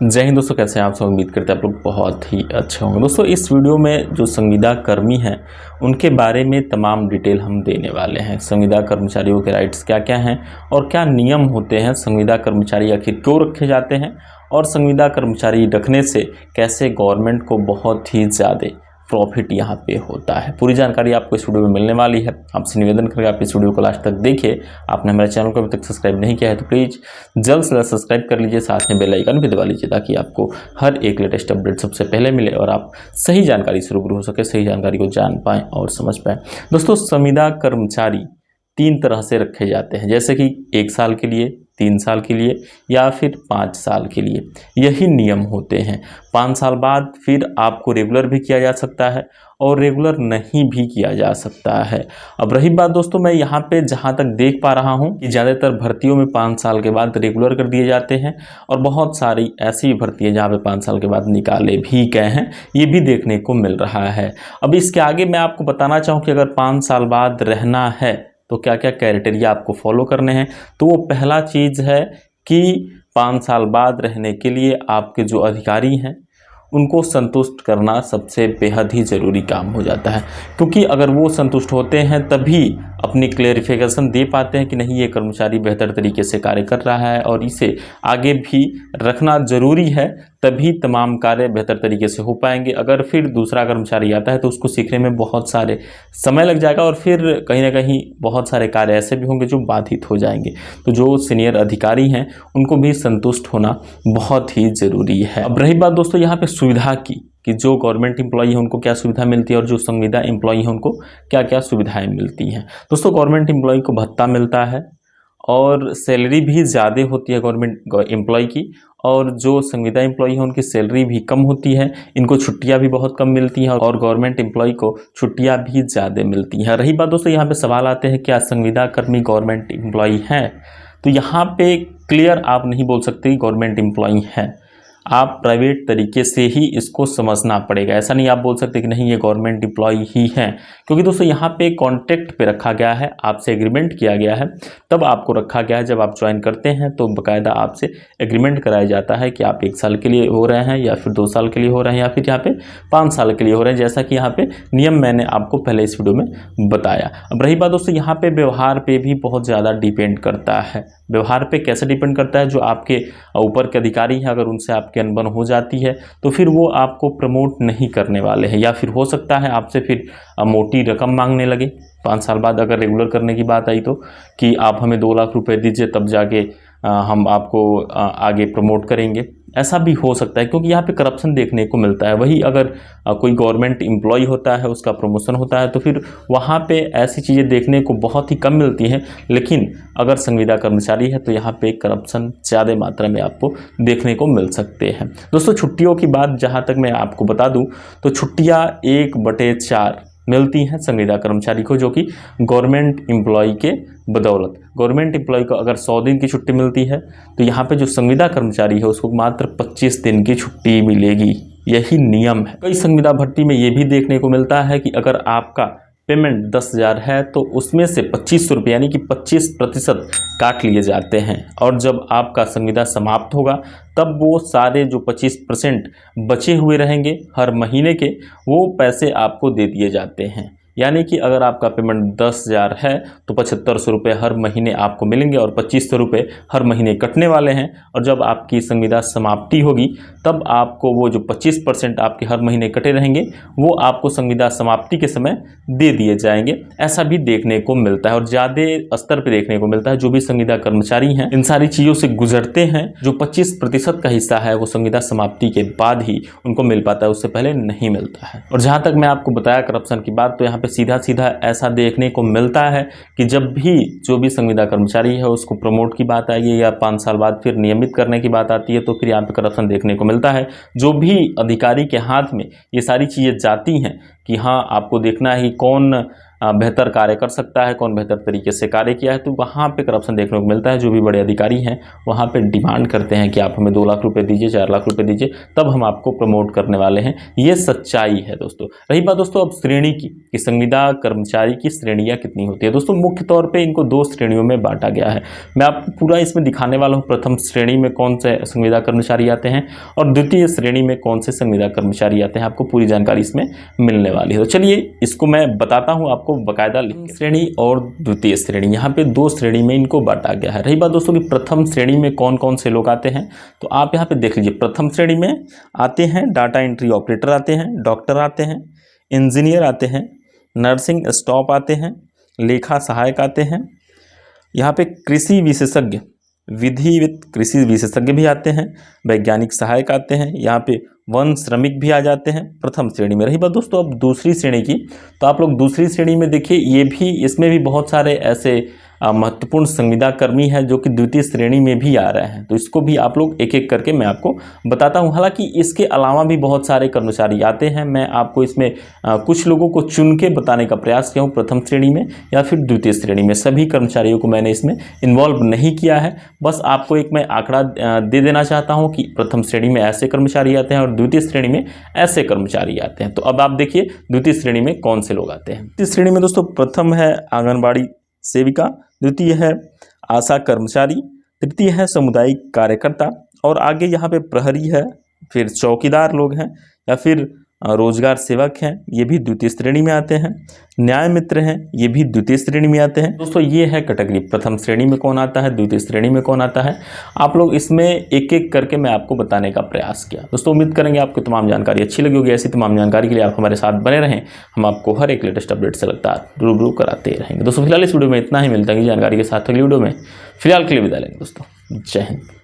जय हिंद दोस्तों, कैसे हैं आप सब। उम्मीद करते हैं आप लोग बहुत ही अच्छे होंगे। दोस्तों इस वीडियो में जो संविदा कर्मी हैं उनके बारे में तमाम डिटेल हम देने वाले हैं। संविदा कर्मचारियों के राइट्स क्या क्या हैं और क्या नियम होते हैं, संविदा कर्मचारी आखिर क्यों रखे जाते हैं और संविदा कर्मचारी रखने से कैसे गवर्नमेंट को बहुत ही ज़्यादा प्रॉफिट यहाँ पे होता है। पूरी जानकारी आपको इस वीडियो में मिलने वाली है। आपसे निवेदन करेंगे आप इस वीडियो को लास्ट तक देखिए। आपने हमारे चैनल को अभी तक सब्सक्राइब नहीं किया है तो प्लीज़ जल्द से जल्द सब्सक्राइब कर लीजिए, साथ में बेल आइकन भी दबा लीजिए ताकि आपको हर एक लेटेस्ट अपडेट सबसे पहले मिले और आप सही जानकारी से रूबरू हो सके, सही जानकारी को जान पाएँ और समझ पाएँ। दोस्तों संविदा कर्मचारी 3 तरह से रखे जाते हैं, जैसे कि 1 साल के लिए, 3 साल के लिए या फिर 5 साल के लिए। यही नियम होते हैं। 5 साल बाद फिर आपको रेगुलर भी किया जा सकता है और रेगुलर नहीं भी किया जा सकता है। अब रही बात दोस्तों, मैं यहाँ पे जहाँ तक देख पा रहा हूँ कि ज़्यादातर भर्तियों में 5 साल के बाद रेगुलर कर दिए जाते हैं और बहुत सारी ऐसी भर्ती है जहाँ पे 5 साल के बाद निकाले भी गए हैं, ये भी देखने को मिल रहा है। अब इसके आगे मैं आपको बताना चाहूँ कि अगर 5 साल बाद रहना है तो क्या क्या क्राइटेरिया आपको फॉलो करने हैं। तो वो पहला चीज़ है कि 5 साल बाद रहने के लिए आपके जो अधिकारी हैं उनको संतुष्ट करना सबसे बेहद ही ज़रूरी काम हो जाता है, क्योंकि अगर वो संतुष्ट होते हैं तभी अपनी क्लेरिफिकेशन दे पाते हैं कि नहीं ये कर्मचारी बेहतर तरीके से कार्य कर रहा है और इसे आगे भी रखना ज़रूरी है, तभी तमाम कार्य बेहतर तरीके से हो पाएंगे। अगर फिर दूसरा कर्मचारी आता है तो उसको सीखने में बहुत सारे समय लग जाएगा और फिर कहीं ना कहीं बहुत सारे कार्य ऐसे भी होंगे जो बाधित हो जाएंगे। तो जो सीनियर अधिकारी हैं उनको भी संतुष्ट होना बहुत ही ज़रूरी है। अब रही बात दोस्तों यहाँ पे सुविधा की कि जो गवर्नमेंट एम्प्लॉई है उनको क्या सुविधा मिलती है और जो संविदा एम्प्लॉई है उनको क्या क्या सुविधाएं मिलती हैं। दोस्तों गवर्नमेंट एम्प्लॉई को भत्ता मिलता है और सैलरी भी ज़्यादा होती है गवर्नमेंट एम्प्लॉय की, और जो संविदा एम्प्लॉई है उनकी सैलरी भी कम होती है। इनको छुट्टियां भी बहुत कम मिलती हैं और गवर्नमेंट एम्प्लॉय को छुट्टियां भी ज़्यादा मिलती हैं। रही बात दोस्तों यहाँ पे सवाल आते हैं क्या संविदा कर्मी गवर्नमेंट एम्प्लॉय हैं, तो यहाँ पे क्लियर आप नहीं बोल सकते कि गवर्नमेंट एम्प्लॉय हैं। आप प्राइवेट तरीके से ही इसको समझना पड़ेगा। ऐसा नहीं आप बोल सकते कि नहीं ये गवर्नमेंट एम्प्लॉय ही हैं, क्योंकि दोस्तों यहाँ पे कॉन्ट्रैक्ट पे रखा गया है, आपसे एग्रीमेंट किया गया है, तब आपको रखा गया है। जब आप ज्वाइन करते हैं तो बाकायदा आपसे एग्रीमेंट कराया जाता है कि आप 1 साल के लिए हो रहे हैं या फिर 2 साल के लिए हो रहे हैं या फिर यहाँ पे 5 साल के लिए हो रहे हैं, जैसा कि यहाँ पे नियम मैंने आपको पहले इस वीडियो में बताया। अब रही बात दोस्तों यहाँ पे व्यवहार पे भी बहुत ज़्यादा डिपेंड करता है। व्यवहार पे कैसे डिपेंड करता है, जो आपके ऊपर के अधिकारी हैं अगर उनसे आपकी अनबन हो जाती है तो फिर वो आपको प्रमोट नहीं करने वाले हैं, या फिर हो सकता है आपसे फिर मोटी रकम मांगने लगे 5 साल बाद। अगर रेगुलर करने की बात आई तो कि आप हमें 2 लाख रुपए दीजिए तब जाके हम आपको आगे प्रमोट करेंगे, ऐसा भी हो सकता है, क्योंकि यहाँ पे करप्शन देखने को मिलता है। वही अगर कोई गवर्नमेंट एम्प्लॉय होता है, उसका प्रमोशन होता है तो फिर वहाँ पे ऐसी चीज़ें देखने को बहुत ही कम मिलती हैं, लेकिन अगर संविदा कर्मचारी है तो यहाँ पे करप्शन ज़्यादा मात्रा में आपको देखने को मिल सकते हैं। दोस्तों छुट्टियों की बात जहाँ तक मैं आपको बता दूँ तो छुट्टियाँ 1/4 मिलती हैं संविदा कर्मचारी को, जो कि गवर्नमेंट एम्प्लॉय के बदौलत। गवर्नमेंट एम्प्लॉय को अगर 100 दिन की छुट्टी मिलती है तो यहाँ पे जो संविदा कर्मचारी है उसको मात्र 25 दिन की छुट्टी मिलेगी। यही नियम है। कई संविदा भर्ती में ये भी देखने को मिलता है कि अगर आपका पेमेंट 10,000 है तो उसमें से 2500 रुपये यानी कि 25% काट लिए जाते हैं, और जब आपका संविदा समाप्त होगा तब वो सारे जो 25% बचे हुए रहेंगे हर महीने के, वो पैसे आपको दे दिए जाते हैं। यानी कि अगर आपका पेमेंट 10,000 है तो 7500 रुपये हर महीने आपको मिलेंगे और 2500 रुपये हर महीने कटने वाले हैं। और जब आपकी संविदा समाप्ति होगी तब आपको वो जो 25% आपके हर महीने कटे रहेंगे वो आपको संविदा समाप्ति के समय दे दिए जाएंगे। ऐसा भी देखने को मिलता है और ज़्यादा स्तर पर देखने को मिलता है। जो भी संविदा कर्मचारी हैं इन सारी चीज़ों से गुजरते हैं। जो 25% का हिस्सा है वो संविदा समाप्ति के बाद ही उनको मिल पाता है, उससे पहले नहीं मिलता है। और जहाँ तक मैं आपको बताया करप्शन की बात, तो यहाँ पे सीधा सीधा ऐसा देखने को मिलता है कि जब भी जो भी संविदा कर्मचारी है उसको प्रमोट की बात आई है या 5 साल बाद फिर नियमित करने की बात आती है तो फिर यहाँ पे करप्शन देखने को मिलता है। जो भी अधिकारी के हाथ में ये सारी चीज़ें जाती हैं कि हाँ आपको देखना है कौन बेहतर कार्य कर सकता है, कौन बेहतर तरीके से कार्य किया है, तो वहाँ पे करप्शन देखने को मिलता है। जो भी बड़े अधिकारी हैं वहाँ पे डिमांड करते हैं कि आप हमें 2 लाख रुपए दीजिए, 4 लाख रुपए दीजिए, तब हम आपको प्रमोट करने वाले हैं। ये सच्चाई है दोस्तों। रही बात दोस्तों अब श्रेणी की कि संविदा कर्मचारी की श्रेणियाँ कितनी होती है। दोस्तों मुख्य तौर पर इनको 2 श्रेणियों में बांटा गया है। मैं आपको पूरा इसमें दिखाने वाला हूँ। प्रथम श्रेणी में कौन से संविदा कर्मचारी आते हैं और द्वितीय श्रेणी में कौन से संविदा कर्मचारी आते हैं, आपको पूरी जानकारी इसमें मिलने वाली है। तो चलिए इसको मैं बताता हूं आपको बकायदा लिख के। श्रेणी और द्वितीय श्रेणी, यहाँ पे 2 श्रेणी में इनको बांटा गया है। रही बात दोस्तों कि प्रथम श्रेणी में कौन कौन से लोग आते हैं, तो आप यहाँ पे देख लीजिए। प्रथम श्रेणी में आते हैं डाटा एंट्री ऑपरेटर आते हैं, डॉक्टर आते हैं, इंजीनियर आते हैं, नर्सिंग स्टाफ आते हैं, लेखा सहायक आते हैं, यहाँ पे कृषि विशेषज्ञ, विधिवित कृषि विशेषज्ञ भी आते हैं, वैज्ञानिक सहायक आते हैं, यहाँ पे वन श्रमिक भी आ जाते हैं प्रथम श्रेणी में। रही बात दोस्तों अब दूसरी श्रेणी की, तो आप लोग दूसरी श्रेणी में देखिए, ये भी इसमें भी बहुत सारे ऐसे महत्वपूर्ण संविदा कर्मी है जो कि द्वितीय श्रेणी में भी आ रहे हैं। तो इसको भी आप लोग एक एक करके मैं आपको बताता हूं। हालांकि इसके अलावा भी बहुत सारे कर्मचारी आते हैं। मैं आपको इसमें कुछ लोगों को चुन के बताने का प्रयास किया हूं, प्रथम श्रेणी में या फिर द्वितीय श्रेणी में। सभी कर्मचारियों को मैंने इसमें इन्वॉल्व नहीं किया है। बस आपको एक मैं आंकड़ा दे देना चाहता हूँ कि प्रथम श्रेणी में ऐसे कर्मचारी आते हैं और द्वितीय श्रेणी में ऐसे कर्मचारी आते हैं। तो अब आप देखिए द्वितीय श्रेणी में कौन से लोग आते हैं। द्वितीय श्रेणी में दोस्तों प्रथम है आंगनबाड़ी सेविका, द्वितीय है आशा कर्मचारी, तृतीय है सामुदायिक कार्यकर्ता और आगे यहाँ पे प्रहरी है, फिर चौकीदार लोग हैं या फिर रोजगार सेवक हैं, ये भी द्वितीय श्रेणी में आते हैं। न्याय मित्र हैं, ये भी द्वितीय श्रेणी में आते हैं। दोस्तों ये है कैटेगरी, प्रथम श्रेणी में कौन आता है, द्वितीय श्रेणी में कौन आता है। आप लोग इसमें एक एक करके मैं आपको बताने का प्रयास किया। दोस्तों उम्मीद करेंगे आपको तमाम जानकारी अच्छी लगी होगी। ऐसी तमाम जानकारी के लिए आप हमारे साथ बने रहें। हम आपको हर एक लेटेस्ट अपडेट से लगातार रूबरू कराते रहेंगे। दोस्तों फिलहाल इस वीडियो में इतना ही, मिलता है जानकारी के साथ अगली वीडियो में। फिलहाल के लिए विदा लेंगे दोस्तों। जय हिंद।